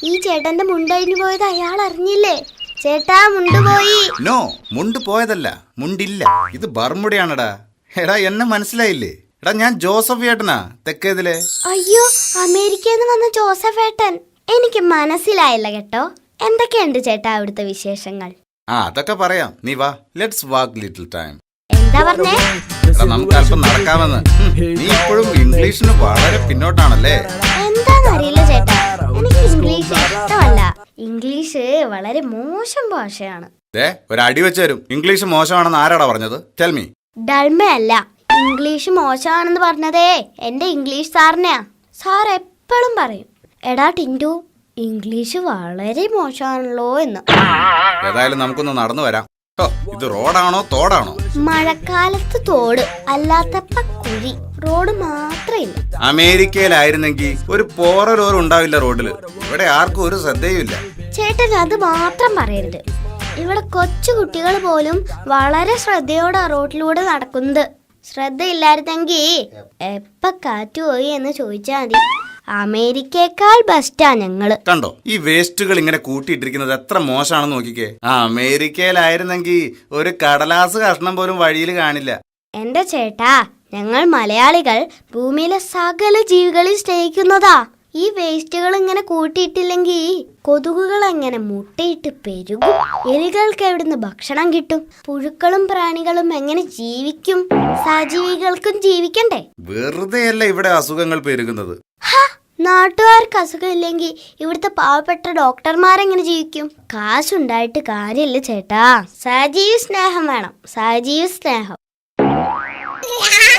ഈ ചേട്ടന്റെ മുണ്ടഴിഞ്ഞു പോയത് അയാൾ അറിഞ്ഞില്ലേ? ചേട്ടാ മുണ്ട് പോയി. നോ, മുണ്ട് പോയതല്ല, മുണ്ടില്ല. ഇത് ബർമുടയാണെടാ. എടാ എന്നെ മനസ്സിലായില്ലേ? എടാ ഞാൻ ജോസഫ് ഏട്ടനാ, തെക്കേതിലെ. അയ്യോ, അമേരിക്കയിൽ നിന്ന് വന്ന ജോസഫ് ഏട്ടൻ. എനിക്ക് മനസ്സിലായില്ല കേട്ടോ. എന്തൊക്കെയുണ്ട് ചേട്ടാ അവിടുത്തെ വിശേഷങ്ങൾ? അതൊക്കെ പറയാം, നീ വാ. Let's walk little time. എന്താ പറഞ്ഞേ? നമുക്ക് അല്പം നടക്കാമെന്ന്. നീ ഇപ്പോഴും ഇംഗ്ലീഷിന് വളരെ പിന്നോട്ടാണല്ലേ? എന്താന്നറിയില്ല ചേട്ടാ, എനിക്ക് ഇംഗ്ലീഷ് ഇഷ്ടമല്ല. ഇംഗ്ലീഷ് വളരെ മോശം ഭാഷയാണ്. ഒരു അടി വെച്ച് തരും. ഇംഗ്ലീഷ് മോശമാണെന്ന് ആരാടാ പറഞ്ഞത്? Tell me. ഡൾമയല്ല, ഇംഗ്ലീഷ് മോശമാണെന്ന് പറഞ്ഞതേ എന്റെ ഇംഗ്ലീഷ് സാറിനെയാ. സാർ എപ്പോഴും പറയും, എടാ ടിൻറ്റു, ഇംഗ്ലീഷ് വളരെ മോശമാണല്ലോ എന്ന്. ഏതായാലും നമുക്കൊന്ന് നടന്നു വരാം. ഇത് റോഡാണോ തോടാണോ? മഴക്കാലത്ത് തോട്, അല്ലാത്തപ്പ കുഴി. റോഡ് മാത്രമില്ല. അമേരിക്കയിലായിരുന്നെങ്കിൽ ഒരു പോറലോർ ഉണ്ടാവില്ല റോഡില്. ഇവിടെ ആർക്കും ഒരു ശ്രദ്ധയുമില്ല. ചേട്ടൻ അത് മാത്രം പറയരുത്. ഇവിടെ കൊച്ചു കുട്ടികൾ പോലും വളരെ ശ്രദ്ധയോടെ റോഡിലൂടെ നടക്കുന്നത്. ശ്രദ്ധയില്ലായിരുന്നെങ്കിൽ എപ്പ കാറ്റ് പോയി എന്ന് ചോദിച്ചാൽ മതി. അമേരിക്കയേക്കാൾ ബെസ്റ്റാ ഞങ്ങള്. കണ്ടോ, ഈ വേസ്റ്റുകൾ ഇങ്ങനെ കൂട്ടിയിട്ടിരിക്കുന്നത് എത്ര മോശമാണെന്ന് നോക്കിക്കേ. അമേരിക്കയിലായിരുന്നെങ്കിൽ ഒരു കടലാസ് കഷ്ണം പോലും വഴിയിൽ കാണില്ല. എന്റെ ചേട്ടാ, ഞങ്ങൾ മലയാളികൾ ഭൂമിയിലെ സകല ജീവികളെ സ്നേഹിക്കുന്നതാ. ഈ വേസ്റ്റുകൾ ഇങ്ങനെ കൂട്ടിയിട്ടില്ലെങ്കിൽ കൊതുകുകൾ എങ്ങനെ മുട്ടയിട്ട് പെരുകും? എലികൾക്ക് എവിടുന്ന് ഭക്ഷണം കിട്ടും? പുഴുക്കളും പ്രാണികളും എങ്ങനെ ജീവിക്കും? സജീവികൾക്കും ജീവിക്കണ്ടേ? വെറുതെയല്ല ഇവിടെ അസുഖങ്ങൾ പെരുകുന്നത്. നാട്ടുകാർക്ക് അസുഖം ഇല്ലെങ്കിൽ ഇവിടുത്തെ പാവപ്പെട്ട ഡോക്ടർമാരെങ്ങനെ ജീവിക്കും? കാശുണ്ടായിട്ട് കാര്യമില്ല ചേട്ടാ. സജീവ സ്നേഹം വേണം, സജീവ സ്നേഹം.